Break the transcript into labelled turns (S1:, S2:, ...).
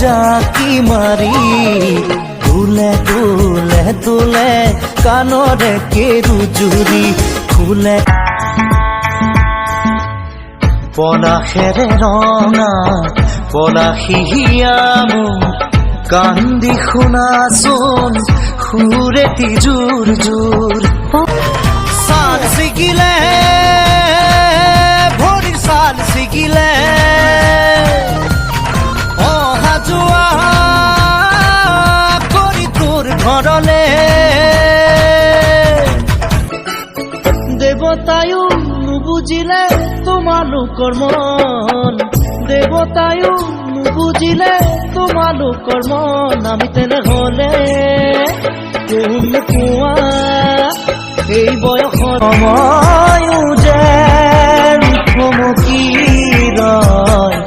S1: জাকি মাৰি তোলে তোলে তোলে কাণৰে কেৰুজুৰি ফুলে পলাশেৰে ৰঙা পলাশিয়া মোক কান্দি শুনাচোন সুৰেতি জোৰ জোৰ চাল ছিগিলে ভৰিৰ চাল ছিগিলে অহা যোৱা কৰি তোৰ ঘৰলে দেৱতায়ো নুবুজিলে তোমালোকৰ মন দেৱতায়ো নুবুজিলে তোমালোকৰ মন আমি তেনেহলে কোন কোৱা এই বয়সত সময়ো যেন থমকি ৰয়